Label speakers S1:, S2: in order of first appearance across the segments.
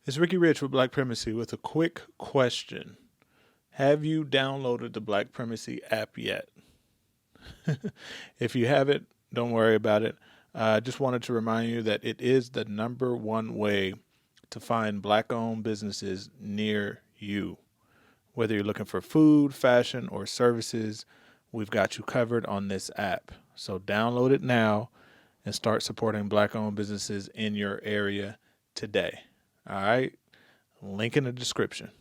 S1: It's Ricky Rich with Black Primacy with a quick question. Have you downloaded the Black Primacy app yet? If you haven't, don't worry about it. I just wanted to remind you that it is the #1 way to find Black-owned businesses near you. Whether you're looking for food, fashion, or services, we've got you covered on this app. So download it now and start supporting Black-owned businesses in your area today. All right, link in the description.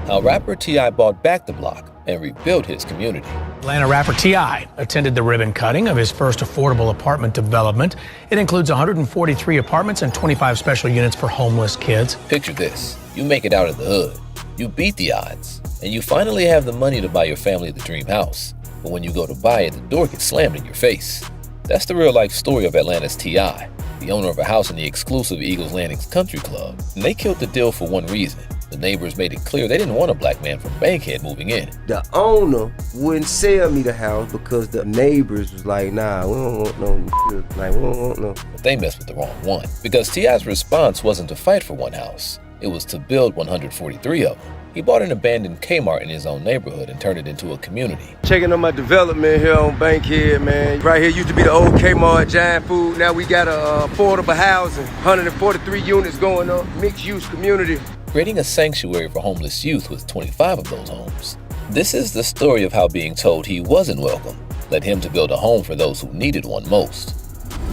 S2: How rapper T.I. bought back the block and rebuilt his community.
S3: Atlanta rapper T.I. attended the ribbon cutting of his first affordable apartment development. It includes 143 apartments and 25 special units for homeless kids.
S2: Picture this. You make it out of the hood. You beat the odds. And you finally have the money to buy your family the dream house. But when you go to buy it, the door gets slammed in your face. That's the real-life story of Atlanta's T.I., the owner of a house in the exclusive Eagles Landing's Country Club. And they killed the deal for one reason. The neighbors made it clear they didn't want a black man from Bankhead moving in.
S4: The owner wouldn't sell me the house because the neighbors was like, nah, we don't want no, like, we don't want no.
S2: But they messed with the wrong one. Because T.I.'s response wasn't to fight for one house. It was to build 143 of them. He bought an abandoned Kmart in his own neighborhood and turned it into a community.
S4: Checking on my development here on Bankhead, man. Right here used to be the old Kmart, Giant Food. Now we got affordable housing, 143 units going up, mixed-use community.
S2: Creating a sanctuary for homeless youth with 25 of those homes. This is the story of how being told he wasn't welcome led him to build a home for those who needed one most.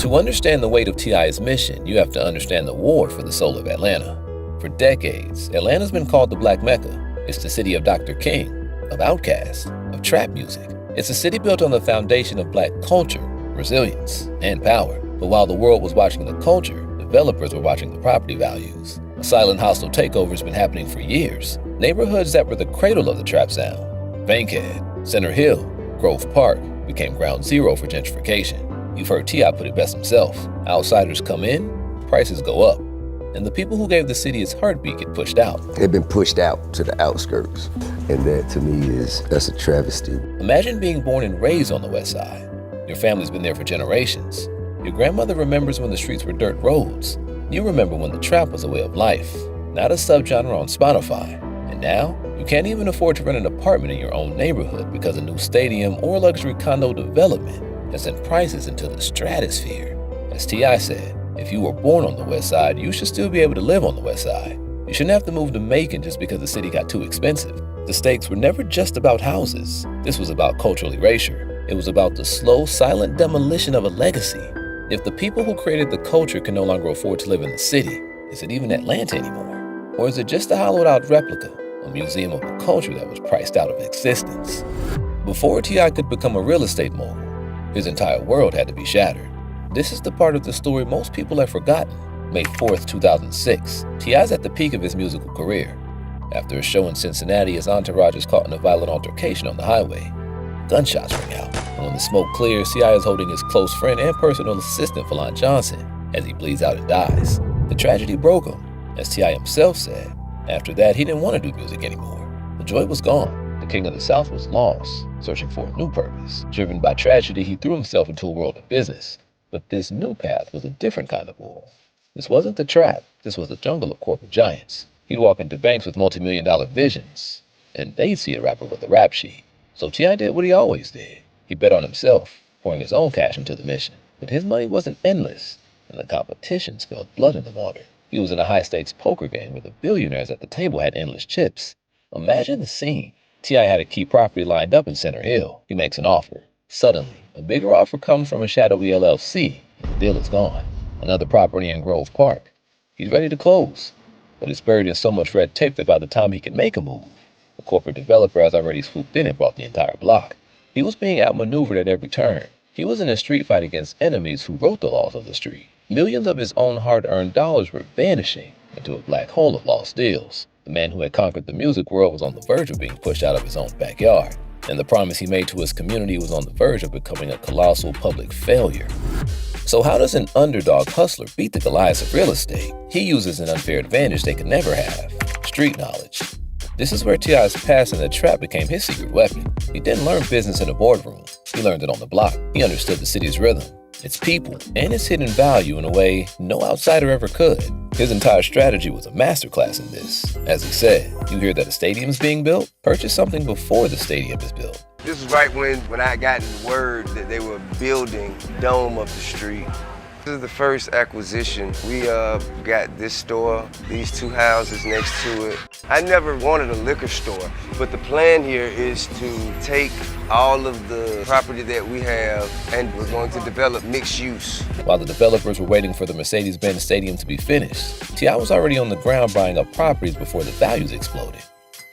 S2: To understand the weight of T.I.'s mission, you have to understand the war for the soul of Atlanta. For decades, Atlanta's been called the Black Mecca. It's the city of Dr. King, of Outkast, of trap music. It's a city built on the foundation of black culture, resilience, and power. But while the world was watching the culture, developers were watching the property values. A silent hostile takeover has been happening for years. Neighborhoods that were the cradle of the trap sound, Bankhead, Center Hill, Grove Park, became ground zero for gentrification. You've heard T.I. put it best himself. Outsiders come in, prices go up. And the people who gave the city its heartbeat get pushed out.
S4: They've been pushed out to the outskirts. And that, to me, that's a travesty.
S2: Imagine being born and raised on the Westside. Your family's been there for generations. Your grandmother remembers when the streets were dirt roads. You remember when the trap was a way of life, not a subgenre on Spotify. And now, you can't even afford to rent an apartment in your own neighborhood because a new stadium or luxury condo development has sent prices into the stratosphere. As T.I. said, if you were born on the West Side, you should still be able to live on the West Side. You shouldn't have to move to Macon just because the city got too expensive. The stakes were never just about houses. This was about cultural erasure. It was about the slow, silent demolition of a legacy. If the people who created the culture can no longer afford to live in the city, is it even Atlanta anymore? Or is it just a hollowed-out replica, a museum of a culture that was priced out of existence? Before T.I. could become a real estate mogul, his entire world had to be shattered. This is the part of the story most people have forgotten. May 4th, 2006, T.I.'s at the peak of his musical career. After a show in Cincinnati, his entourage is caught in a violent altercation on the highway. Gunshots ring out, and when the smoke clears, T.I. is holding his close friend and personal assistant, Philon Johnson, as he bleeds out and dies. The tragedy broke him. As T.I. himself said, after that, he didn't want to do music anymore. The joy was gone. The king of the South was lost, searching for a new purpose. Driven by tragedy, he threw himself into a world of business. But this new path was a different kind of war. This wasn't the trap. This was the jungle of corporate giants. He'd walk into banks with multi-million-dollar visions, and they'd see a rapper with a rap sheet. So T.I. did what he always did. He bet on himself, pouring his own cash into the mission. But his money wasn't endless, and the competition spilled blood in the water. He was in a high-stakes poker game where the billionaires at the table had endless chips. Imagine the scene. T.I. had a key property lined up in Center Hill. He makes an offer. Suddenly, a bigger offer comes from a shadowy LLC, and the deal is gone. Another property in Grove Park. He's ready to close, but it's buried in so much red tape that by the time he can make a move, the corporate developer has already swooped in and bought the entire block. He was being outmaneuvered at every turn. He was in a street fight against enemies who wrote the laws of the street. Millions of his own hard-earned dollars were vanishing into a black hole of lost deals. The man who had conquered the music world was on the verge of being pushed out of his own backyard. And the promise he made to his community was on the verge of becoming a colossal public failure. So how does an underdog hustler beat the Goliaths of real estate? He uses an unfair advantage they could never have: street knowledge. This is where T.I.'s past in the trap became his secret weapon. He didn't learn business in a boardroom. He learned it on the block. He understood the city's rhythm, its people, and its hidden value in a way no outsider ever could. His entire strategy was a masterclass in this. As he said, you hear that a stadium is being built? Purchase something before the stadium is built.
S4: This is right when I got word that they were building Dome up the street. This is the first acquisition. We got this store, these two houses next to it. I never wanted a liquor store, but the plan here is to take all of the property that we have and we're going to develop mixed use.
S2: While the developers were waiting for the Mercedes-Benz Stadium to be finished, T.I. was already on the ground buying up properties before the values exploded.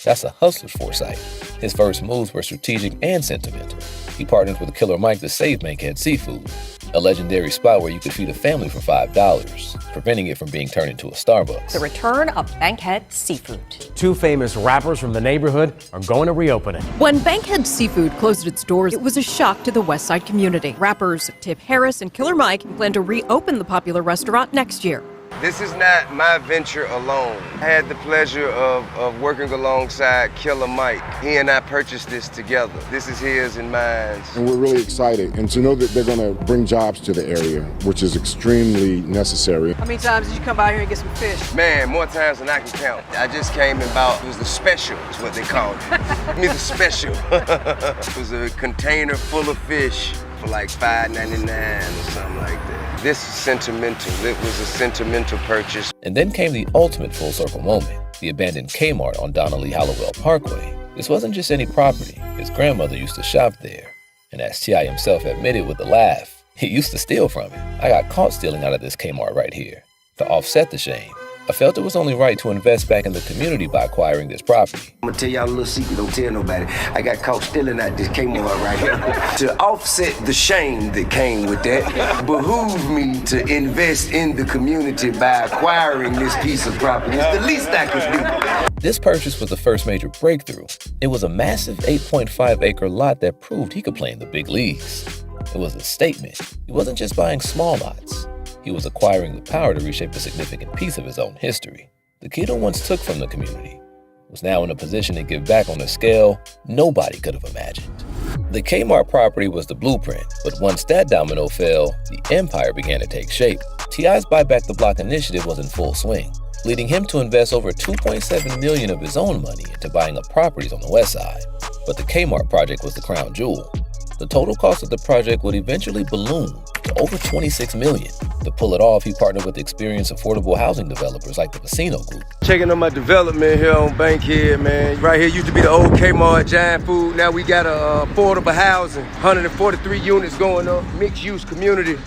S2: That's a hustler's foresight. His first moves were strategic and sentimental. He partnered with Killer Mike to save Bankhead Seafood, a legendary spot where you could feed a family for $5, preventing it from being turned into a Starbucks.
S5: The return of Bankhead Seafood.
S6: Two famous rappers from the neighborhood are going to reopen it.
S7: When Bankhead Seafood closed its doors, it was a shock to the Westside community. Rappers Tip Harris and Killer Mike plan to reopen the popular restaurant next year.
S4: This is not my venture alone. I had the pleasure of working alongside Killer Mike. He and I purchased this together. This is his and mine.
S8: And we're really excited. And to know that they're going to bring jobs to the area, which is extremely necessary.
S9: How many times did you come by here and get some fish?
S4: Man, more times than I can count. I just came and bought, it was the special, is what they called it. Give me the special. It was a container full of fish for like $5.99 or something like that. This is sentimental. It was a sentimental purchase.
S2: And then came the ultimate full circle moment, the abandoned Kmart on Donnelly Hallowell Parkway. This wasn't just any property. His grandmother used to shop there. And as T.I. himself admitted with a laugh, he used to steal from it. I got caught stealing out of this Kmart right here. To offset the shame, I felt it was only right to invest back in the community by acquiring this property.
S4: I'm gonna tell y'all a little secret, don't tell nobody. I got caught stealing out this Kmart right here. To offset the shame that came with that, behooved me to invest in the community by acquiring this piece of property. It's the least I could do.
S2: This purchase was the first major breakthrough. It was a massive 8.5-acre lot that proved he could play in the big leagues. It was a statement. He wasn't just buying small lots. He was acquiring the power to reshape a significant piece of his own history. The kid who once took from the community was now in a position to give back on a scale nobody could have imagined. The Kmart property was the blueprint, but once that domino fell, the empire began to take shape. T.I.'s Buy Back the Block initiative was in full swing, leading him to invest over $2.7 million of his own money into buying up properties on the Westside. But the Kmart project was the crown jewel. The total cost of the project would eventually balloon to over $26 million. To pull it off, he partnered with experienced affordable housing developers like the Vecino Group.
S4: Checking on my development here on Bankhead, man. Right here used to be the old Kmart Giant Food. Now we got affordable housing, 143 units going up, mixed use community.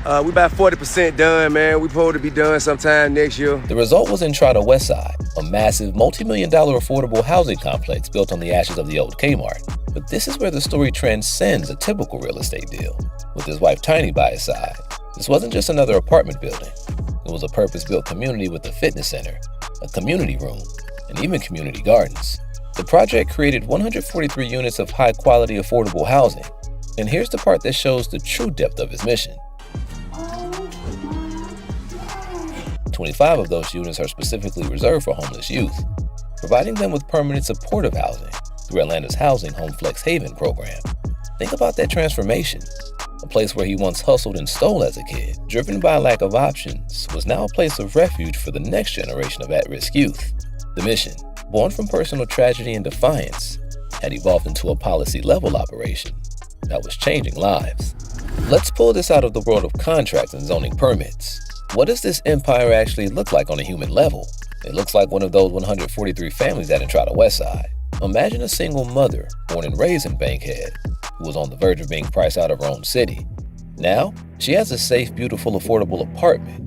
S4: We about 40% done, man. We supposed to be done sometime next year.
S2: The result was Entrada Westside, a massive multi-million-dollar affordable housing complex built on the ashes of the old Kmart. But this is where the story transcends a typical real estate deal. With his wife Tiny by his side, this wasn't just another apartment building. It was a purpose-built community with a fitness center, a community room, and even community gardens. The project created 143 units of high-quality affordable housing. And here's the part that shows the true depth of his mission. 25 of those units are specifically reserved for homeless youth, providing them with permanent supportive housing through Atlanta's Housing Home Flex Haven program. Think about that transformation. A place where he once hustled and stole as a kid, driven by a lack of options, was now a place of refuge for the next generation of at-risk youth. The mission, born from personal tragedy and defiance, had evolved into a policy-level operation that was changing lives. Let's pull this out of the world of contracts and zoning permits. What does this empire actually look like on a human level? It looks like one of those 143 families at Entrada Westside. Imagine a single mother, born and raised in Bankhead, who was on the verge of being priced out of her own city. Now, she has a safe, beautiful, affordable apartment,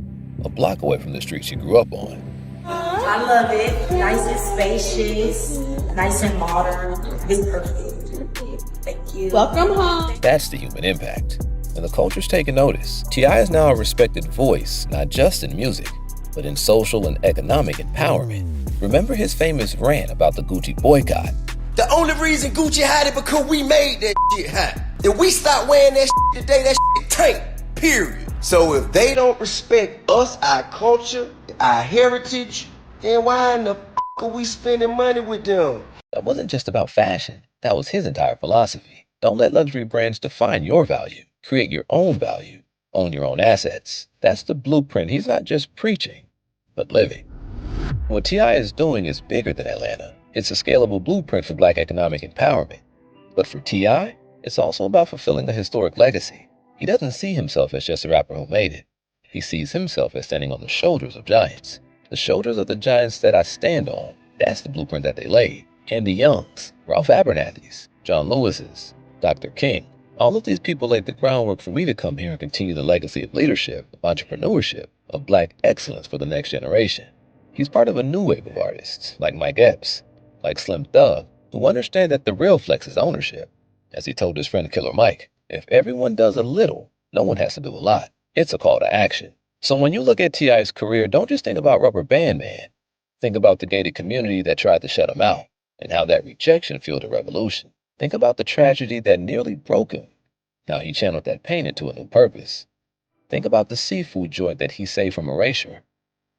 S2: a block away from the street she grew up on.
S10: I love it. Nice and spacious, nice and modern. It's perfect. Thank you.
S7: Welcome home.
S2: That's the human impact. And the culture's taking notice. T.I. is now a respected voice, not just in music, but in social and economic empowerment. Remember his famous rant about the Gucci boycott?
S4: The only reason Gucci had it because we made that shit hot. If we stop wearing that shit today, that shit tank, period. So if they don't respect us, our culture, our heritage, then why in the are we spending money with them?
S2: That wasn't just about fashion. That was his entire philosophy. Don't let luxury brands define your value. Create your own value. Own your own assets. That's the blueprint he's not just preaching, but living. What T.I. is doing is bigger than Atlanta. It's a scalable blueprint for Black economic empowerment. But for T.I., it's also about fulfilling a historic legacy. He doesn't see himself as just a rapper who made it. He sees himself as standing on the shoulders of giants. The shoulders of the giants that I stand on. That's the blueprint that they laid. Andy Young's, Ralph Abernathy's, John Lewis's, Dr. King. All of these people laid the groundwork for me to come here and continue the legacy of leadership, of entrepreneurship, of Black excellence for the next generation. He's part of a new wave of artists, like Mike Epps, like Slim Thug, who understand that the real flex is ownership. As he told his friend Killer Mike, if everyone does a little, no one has to do a lot. It's a call to action. So when you look at T.I.'s career, don't just think about Rubber Band Man. Think about the gated community that tried to shut him out, and how that rejection fueled a revolution. Think about the tragedy that nearly broke him, how he channeled that pain into a new purpose. Think about the seafood joint that he saved from erasure,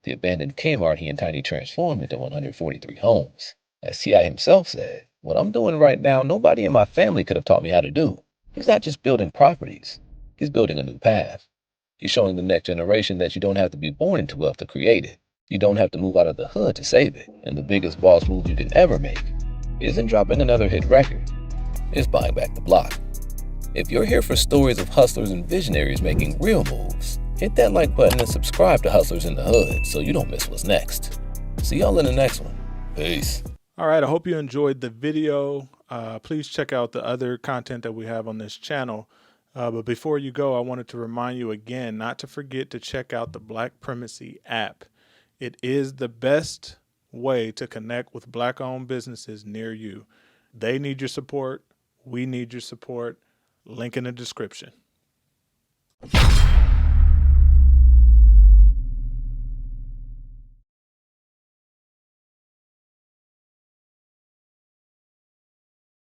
S2: the abandoned Kmart he and Tiny transformed into 143 homes. As T.I. himself said, what I'm doing right now, nobody in my family could have taught me how to do. He's not just building properties, he's building a new path. He's showing the next generation that you don't have to be born into wealth to create it. You don't have to move out of the hood to save it. And the biggest boss move you can ever make isn't dropping another hit record, it's buying back the block. If you're here for stories of hustlers and visionaries making real moves, hit that like button and subscribe to Hustlers in the Hood so you don't miss what's next. See y'all in the next one. Peace.
S1: All right, I hope you enjoyed the video. Please check out the other content that we have on this channel. But before you go, I wanted to remind you again not to forget to check out the Black Primacy app. It is the best way to connect with Black-owned businesses near you. They need your support. We need your support. Link in the description.